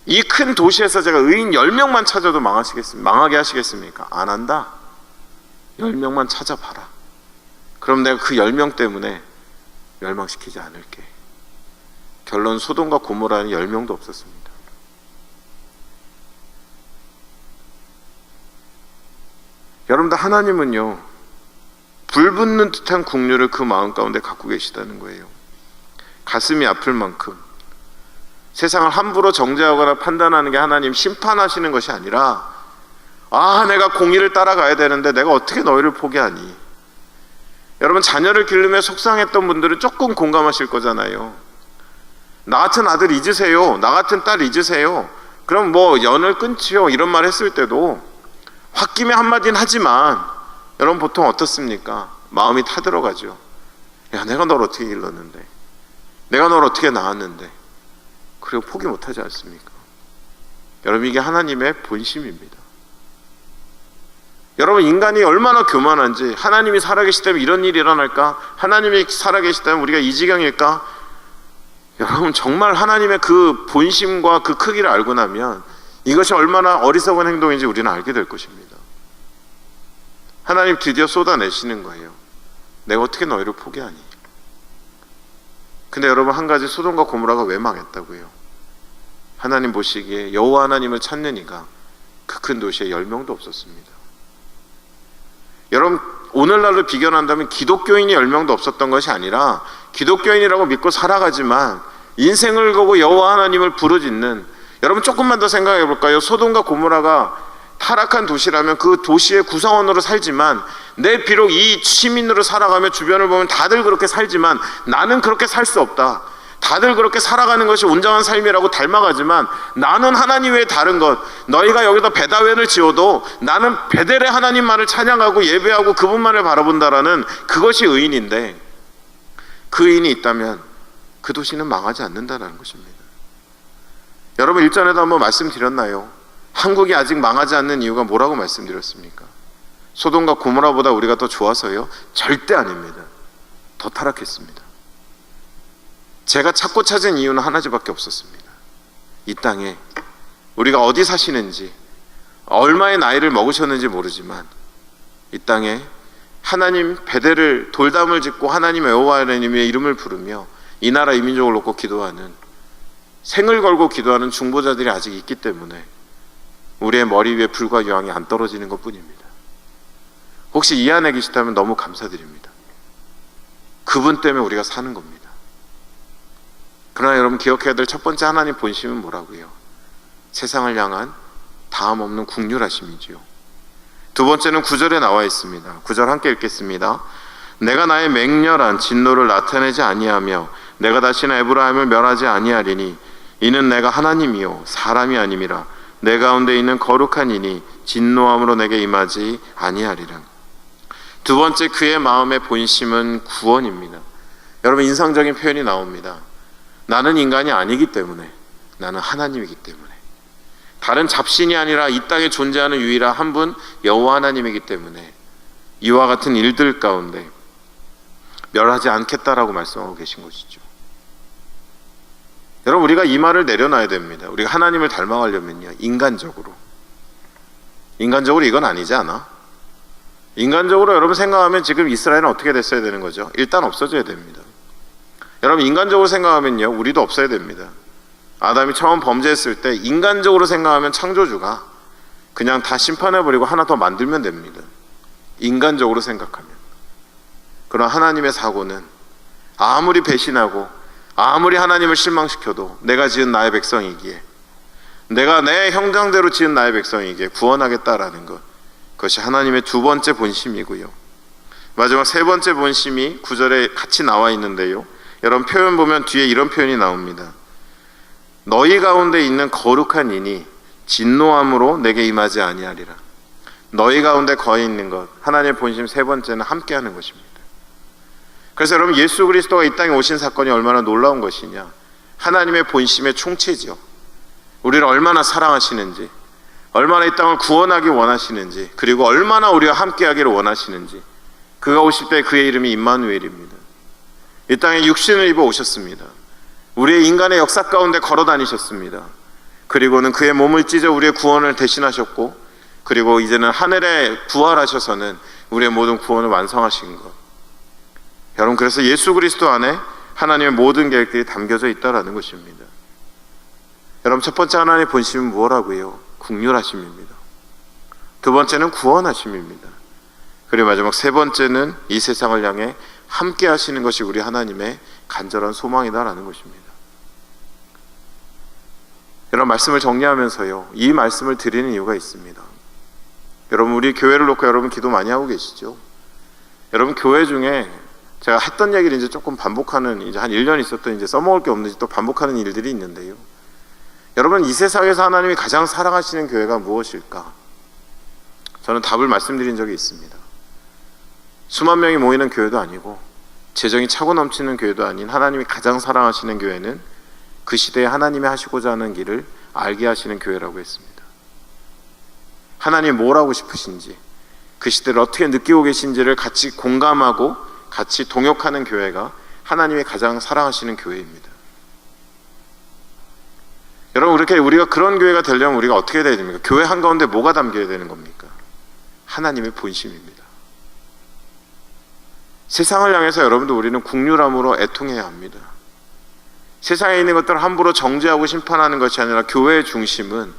이 큰 도시에서 제가 의인 10명만 찾아도 망하게 하시겠습니까? 안 한다. 10명만 찾아봐라. 그럼 내가 그 10명 때문에 멸망시키지 않을게. 결론 소돔과 고모라는 10명도 없었습니다. 여러분들 하나님은요 불붙는 듯한 국률을 그 마음 가운데 갖고 계시다는 거예요. 가슴이 아플 만큼 세상을 함부로 정죄하거나 판단하는 게 하나님 심판하시는 것이 아니라, 아 내가 공의를 따라가야 되는데 내가 어떻게 너희를 포기하니. 여러분 자녀를 기르며 속상했던 분들은 조금 공감하실 거잖아요. 나 같은 아들 잊으세요, 나 같은 딸 잊으세요, 그럼 뭐 연을 끊지요 이런 말 했을 때도 홧김에 한마디는 하지만 여러분 보통 어떻습니까? 마음이 타들어가죠. 야 내가 널 어떻게 길렀는데, 내가 널 어떻게 낳았는데, 그리고 포기 못하지 않습니까? 여러분 이게 하나님의 본심입니다. 여러분 인간이 얼마나 교만한지, 하나님이 살아계시다면 이런 일이 일어날까? 하나님이 살아계시다면 우리가 이 지경일까? 여러분 정말 하나님의 그 본심과 그 크기를 알고 나면 이것이 얼마나 어리석은 행동인지 우리는 알게 될 것입니다. 하나님 드디어 쏟아내시는 거예요. 내가 어떻게 너희를 포기하니. 근데 여러분 한 가지, 소돔과 고모라가 왜 망했다고요? 하나님 보시기에 여호와 하나님을 찾는 이가 그 큰 도시에 10명도 없었습니다. 여러분 오늘날로 비교한다면 기독교인이 10명도 없었던 것이 아니라 기독교인이라고 믿고 살아가지만 인생을 걸고 여호와 하나님을 부르짖는, 여러분 조금만 더 생각해 볼까요? 소돔과 고모라가 타락한 도시라면 그 도시의 구성원으로 살지만, 내 비록 이 시민으로 살아가며 주변을 보면 다들 그렇게 살지만 나는 그렇게 살 수 없다. 다들 그렇게 살아가는 것이 온전한 삶이라고 닮아가지만 나는 하나님 외에 다른 것, 너희가 여기다 베다웬을 지어도 나는 베델의 하나님만을 찬양하고 예배하고 그분만을 바라본다라는 그것이 의인인데, 그 의인이 있다면 그 도시는 망하지 않는다는 것입니다. 여러분 일전에도 한번 말씀드렸나요? 한국이 아직 망하지 않는 이유가 뭐라고 말씀드렸습니까? 소돔과 고모라보다 우리가 더 좋아서요? 절대 아닙니다. 더 타락했습니다. 제가 찾고 찾은 이유는 하나밖에 없었습니다. 이 땅에 우리가 어디 사시는지, 얼마의 나이를 먹으셨는지 모르지만 이 땅에 하나님 베델을 돌담을 짓고 하나님 여호와 하나님의 이름을 부르며 이 나라 이 민족을 놓고 기도하는, 생을 걸고 기도하는 중보자들이 아직 있기 때문에 우리의 머리 위에 불과 유황이 안 떨어지는 것뿐입니다. 혹시 이 안에 계시다면 너무 감사드립니다. 그분 때문에 우리가 사는 겁니다. 그러나 여러분 기억해야 될 첫 번째 하나님 본심은 뭐라고요? 세상을 향한 다함 없는 긍휼하심이지요. 두 번째는 9절에 나와 있습니다. 9절 함께 읽겠습니다. 내가 나의 맹렬한 진노를 나타내지 아니하며 내가 다시는 에브라임을 멸하지 아니하리니 이는 내가 하나님이요 사람이 아님이라. 내 가운데 있는 거룩한 이니 진노함으로 내게 임하지 아니하리라. 두 번째 그의 마음의 본심은 구원입니다. 여러분 인상적인 표현이 나옵니다. 나는 인간이 아니기 때문에, 나는 하나님이기 때문에, 다른 잡신이 아니라 이 땅에 존재하는 유일한 한 분 여호와 하나님이기 때문에 이와 같은 일들 가운데 멸하지 않겠다라고 말씀하고 계신 것이죠. 여러분 우리가 이 말을 내려놔야 됩니다. 우리가 하나님을 닮아가려면요, 인간적으로 이건 아니지 않아? 인간적으로 여러분 생각하면 지금 이스라엘은 어떻게 됐어야 되는 거죠? 일단 없어져야 됩니다. 여러분 인간적으로 생각하면요, 우리도 없어야 됩니다. 아담이 처음 범죄했을 때 인간적으로 생각하면 창조주가 그냥 다 심판해버리고 하나 더 만들면 됩니다. 인간적으로 생각하면. 그러나 하나님의 사고는 아무리 배신하고 아무리 하나님을 실망시켜도 내가 지은 나의 백성이기에, 내가 내 형상대로 지은 나의 백성이기에 구원하겠다라는 것, 그것이 하나님의 두 번째 본심이고요. 마지막 세 번째 본심이 9절에 같이 나와 있는데요, 여러분 표현 보면 뒤에 이런 표현이 나옵니다. 너희 가운데 있는 거룩한 이니 진노함으로 내게 임하지 아니하리라. 너희 가운데 거해 있는 것, 하나님의 본심 세 번째는 함께하는 것입니다. 그래서 여러분 예수 그리스도가 이 땅에 오신 사건이 얼마나 놀라운 것이냐, 하나님의 본심의 총체죠. 우리를 얼마나 사랑하시는지, 얼마나 이 땅을 구원하기 원하시는지, 그리고 얼마나 우리와 함께하기를 원하시는지. 그가 오실 때 그의 이름이 임마누엘입니다. 이 땅에 육신을 입어 오셨습니다. 우리의 인간의 역사 가운데 걸어 다니셨습니다. 그리고는 그의 몸을 찢어 우리의 구원을 대신하셨고, 그리고 이제는 하늘에 부활하셔서는 우리의 모든 구원을 완성하신 것. 여러분 그래서 예수 그리스도 안에 하나님의 모든 계획들이 담겨져 있다는 것입니다. 여러분 첫 번째 하나님의 본심은 뭐라고요? 긍휼하심입니다. 두 번째는 구원하심입니다. 그리고 마지막 세 번째는 이 세상을 향해 함께 하시는 것이 우리 하나님의 간절한 소망이다라는 것입니다. 여러분 말씀을 정리하면서요, 이 말씀을 드리는 이유가 있습니다. 여러분 우리 교회를 놓고 여러분 기도 많이 하고 계시죠? 여러분 교회 중에 제가 했던 얘기를 이제 조금 반복하는, 이제 한 1년 있었던 이제 써먹을 게 없는지 또 반복하는 일들이 있는데요, 여러분 이 세상에서 하나님이 가장 사랑하시는 교회가 무엇일까? 저는 답을 말씀드린 적이 있습니다. 수만 명이 모이는 교회도 아니고 재정이 차고 넘치는 교회도 아닌 하나님이 가장 사랑하시는 교회는 그 시대에 하나님이 하시고자 하는 길을 알게 하시는 교회라고 했습니다. 하나님이 뭘 하고 싶으신지, 그 시대를 어떻게 느끼고 계신지를 같이 공감하고 같이 동역하는 교회가 하나님이 가장 사랑하시는 교회입니다. 여러분 그렇게 우리가 그런 교회가 되려면 우리가 어떻게 해야 됩니까? 교회 한가운데 뭐가 담겨야 되는 겁니까? 하나님의 본심입니다. 세상을 향해서 여러분들 우리는 긍휼함으로 애통해야 합니다. 세상에 있는 것들을 함부로 정죄하고 심판하는 것이 아니라 교회의 중심은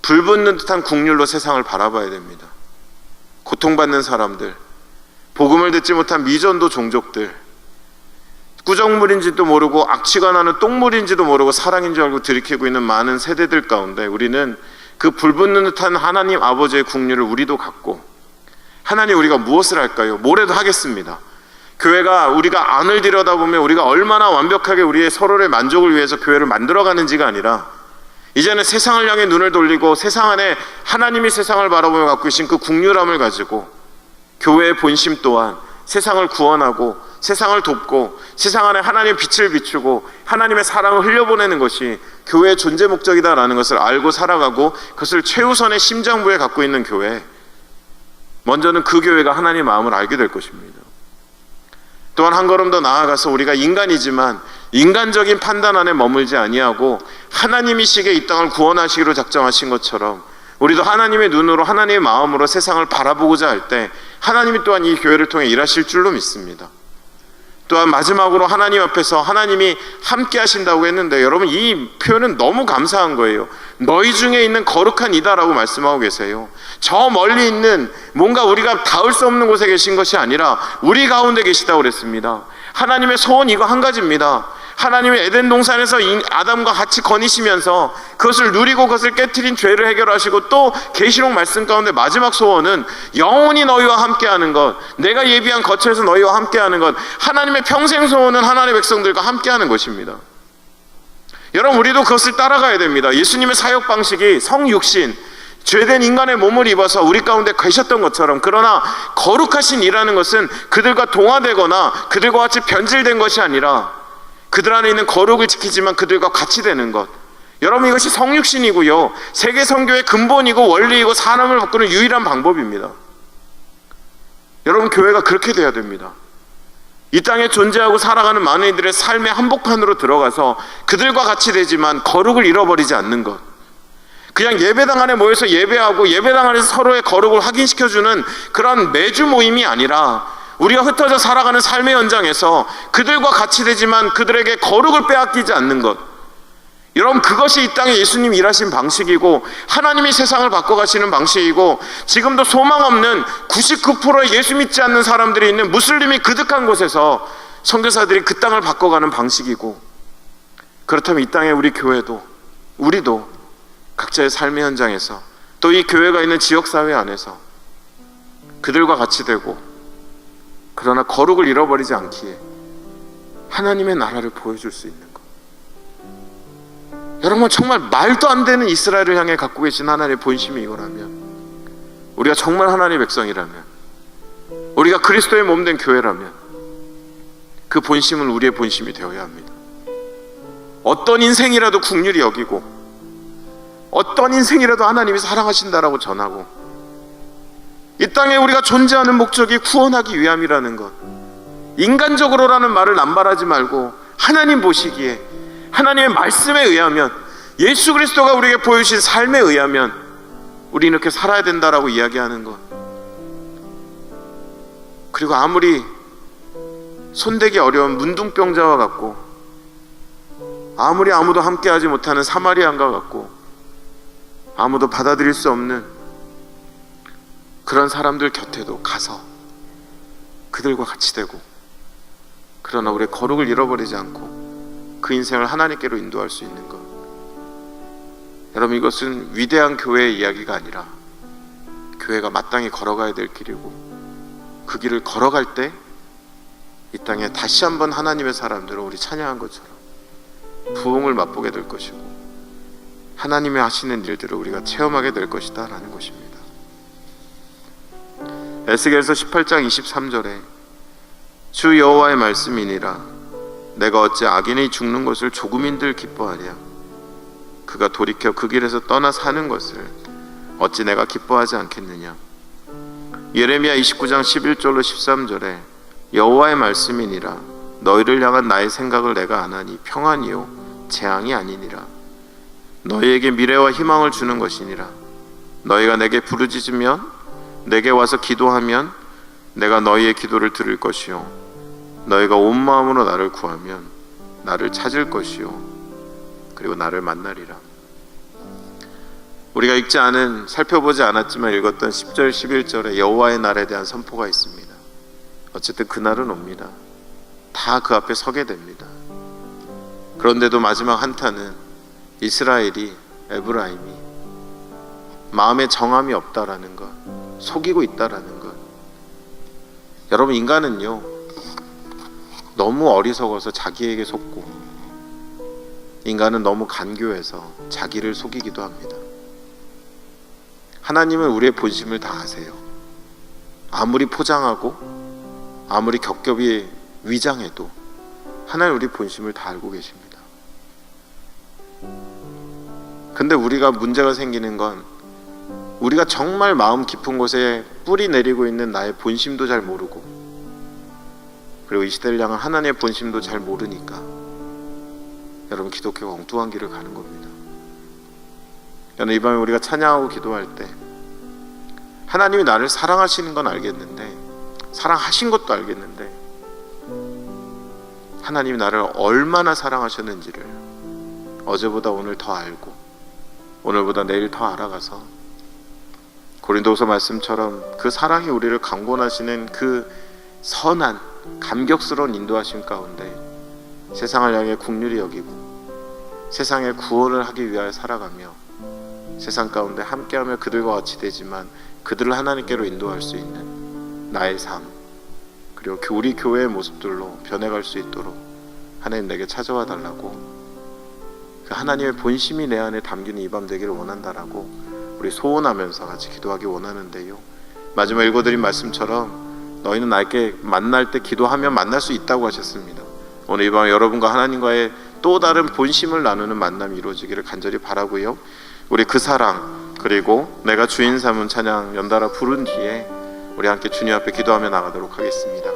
불붙는 듯한 긍휼로 세상을 바라봐야 됩니다. 고통받는 사람들, 복음을 듣지 못한 미전도 종족들, 꾸정물인지도 모르고 악취가 나는 똥물인지도 모르고 사랑인 줄 알고 들이키고 있는 많은 세대들 가운데 우리는 그 불붙는 듯한 하나님 아버지의 국류를 우리도 갖고, 하나님 우리가 무엇을 할까요? 뭐라도 하겠습니다. 교회가 우리가 안을 들여다보면 우리가 얼마나 완벽하게 우리의 서로의 만족을 위해서 교회를 만들어가는지가 아니라, 이제는 세상을 향해 눈을 돌리고 세상 안에 하나님이 세상을 바라보며 갖고 계신 그 국률함을 가지고 교회의 본심 또한 세상을 구원하고 세상을 돕고 세상 안에 하나님의 빛을 비추고 하나님의 사랑을 흘려보내는 것이 교회의 존재 목적이다라는 것을 알고 살아가고, 그것을 최우선의 심장부에 갖고 있는 교회, 먼저는 그 교회가 하나님의 마음을 알게 될 것입니다. 또한 한 걸음 더 나아가서 우리가 인간이지만 인간적인 판단 안에 머물지 아니하고 하나님이시게 이 땅을 구원하시기로 작정하신 것처럼 우리도 하나님의 눈으로 하나님의 마음으로 세상을 바라보고자 할 때 하나님이 또한 이 교회를 통해 일하실 줄로 믿습니다. 또한 마지막으로 하나님 앞에서 하나님이 함께 하신다고 했는데, 여러분 이 표현은 너무 감사한 거예요. 너희 중에 있는 거룩한 이다라고 말씀하고 계세요. 저 멀리 있는 뭔가 우리가 닿을 수 없는 곳에 계신 것이 아니라 우리 가운데 계시다고 그랬습니다. 하나님의 소원 이거 한 가지입니다. 하나님의 에덴 동산에서 아담과 같이 거니시면서 그것을 누리고 그것을 깨트린 죄를 해결하시고, 또 계시록 말씀 가운데 마지막 소원은 영원히 너희와 함께하는 것, 내가 예비한 거처에서 너희와 함께하는 것, 하나님의 평생 소원은 하나님의 백성들과 함께하는 것입니다. 여러분 우리도 그것을 따라가야 됩니다. 예수님의 사역 방식이 성육신, 죄된 인간의 몸을 입어서 우리 가운데 계셨던 것처럼, 그러나 거룩하신 이라는 것은 그들과 동화되거나 그들과 같이 변질된 것이 아니라 그들 안에 있는 거룩을 지키지만 그들과 같이 되는 것. 여러분 이것이 성육신이고요, 세계 선교의 근본이고 원리이고 사람을 바꾸는 유일한 방법입니다. 여러분 교회가 그렇게 돼야 됩니다. 이 땅에 존재하고 살아가는 많은 이들의 삶의 한복판으로 들어가서 그들과 같이 되지만 거룩을 잃어버리지 않는 것. 그냥 예배당 안에 모여서 예배하고 예배당 안에서 서로의 거룩을 확인시켜주는 그런 매주 모임이 아니라, 우리가 흩어져 살아가는 삶의 현장에서 그들과 같이 되지만 그들에게 거룩을 빼앗기지 않는 것. 여러분 그것이 이 땅에 예수님이 일하신 방식이고 하나님이 세상을 바꿔가시는 방식이고, 지금도 소망 없는 99%의 예수 믿지 않는 사람들이 있는 무슬림이 그득한 곳에서 선교사들이 그 땅을 바꿔가는 방식이고, 그렇다면 이 땅에 우리 교회도, 우리도 각자의 삶의 현장에서 또 이 교회가 있는 지역사회 안에서 그들과 같이 되고, 그러나 거룩을 잃어버리지 않기에 하나님의 나라를 보여줄 수 있는 것. 여러분 정말 말도 안 되는 이스라엘을 향해 갖고 계신 하나님의 본심이 이거라면, 우리가 정말 하나님의 백성이라면, 우리가 그리스도의 몸된 교회라면 그 본심은 우리의 본심이 되어야 합니다. 어떤 인생이라도 국률이 여기고, 어떤 인생이라도 하나님이 사랑하신다라고 전하고, 이 땅에 우리가 존재하는 목적이 구원하기 위함이라는 것, 인간적으로라는 말을 남발하지 말고 하나님 보시기에 하나님의 말씀에 의하면, 예수 그리스도가 우리에게 보여주신 삶에 의하면 우리는 이렇게 살아야 된다라고 이야기하는 것. 그리고 아무리 손대기 어려운 문둥병자와 같고, 아무리 아무도 함께하지 못하는 사마리아인과 같고, 아무도 받아들일 수 없는 그런 사람들 곁에도 가서 그들과 같이 되고, 그러나 우리의 거룩을 잃어버리지 않고 그 인생을 하나님께로 인도할 수 있는 것. 여러분 이것은 위대한 교회의 이야기가 아니라 교회가 마땅히 걸어가야 될 길이고, 그 길을 걸어갈 때 이 땅에 다시 한번 하나님의 사람들을 우리 찬양한 것처럼 부흥을 맛보게 될 것이고, 하나님이 하시는 일들을 우리가 체험하게 될 것이다 라는 것입니다. 에스겔서 18장 23절에 주 여호와의 말씀이니라, 내가 어찌 악인이 죽는 것을 조금인들 기뻐하랴. 그가 돌이켜 그 길에서 떠나 사는 것을 어찌 내가 기뻐하지 않겠느냐. 예레미야 29장 11절로 13절에 여호와의 말씀이니라, 너희를 향한 나의 생각을 내가 아나니 평안이요 재앙이 아니니라. 너희에게 미래와 희망을 주는 것이니라. 너희가 내게 부르짖으면, 내게 와서 기도하면 내가 너희의 기도를 들을 것이요, 너희가 온 마음으로 나를 구하면 나를 찾을 것이요, 그리고 나를 만나리라. 우리가 읽지 않은, 살펴보지 않았지만 읽었던 10절 11절에 여호와의 날에 대한 선포가 있습니다. 어쨌든 그날은 옵니다. 다 그 앞에 서게 됩니다. 그런데도 마지막 한타는 이스라엘이, 에브라임이 마음에 정함이 없다라는 것, 속이고 있다라는 것. 여러분, 인간은요 너무 어리석어서 자기에게 속고, 인간은 너무 간교해서 자기를 속이기도 합니다. 하나님은 우리의 본심을 다 아세요. 아무리 포장하고 아무리 겹겹이 위장해도 하나님 우리 본심을 다 알고 계십니다. 근데 우리가 문제가 생기는 건, 우리가 정말 마음 깊은 곳에 뿌리 내리고 있는 나의 본심도 잘 모르고, 그리고 이 시대를 향한 하나님의 본심도 잘 모르니까 여러분, 기독교가 엉뚱한 길을 가는 겁니다. 여러분, 이 밤에 우리가 찬양하고 기도할 때 하나님이 나를 사랑하시는 건 알겠는데, 사랑하신 것도 알겠는데, 하나님이 나를 얼마나 사랑하셨는지를 어제보다 오늘 더 알고, 오늘보다 내일 더 알아가서 고린도후서 말씀처럼 그 사랑이 우리를 강권하시는 그 선한 감격스러운 인도하심 가운데 세상을 향해 긍휼히 여기고 세상의 구원을 하기 위하여 살아가며, 세상 가운데 함께하며 그들과 같이 되지만 그들을 하나님께로 인도할 수 있는 나의 삶, 그리고 우리 교회의 모습들로 변해갈 수 있도록 하나님 내게 찾아와 달라고, 그 하나님의 본심이 내 안에 담기는 이 밤 되기를 원한다라고 우리 소원하면서 같이 기도하기 원하는데요. 마지막 읽어드린 말씀처럼 너희는 나에게 만날 때 기도하면 만날 수 있다고 하셨습니다. 오늘 이 밤에 여러분과 하나님과의 또 다른 본심을 나누는 만남이 이루어지기를 간절히 바라고요. 우리 그 사랑, 그리고 내가 주인 삼은 찬양 연달아 부른 뒤에 우리 함께 주님 앞에 기도하며 나가도록 하겠습니다.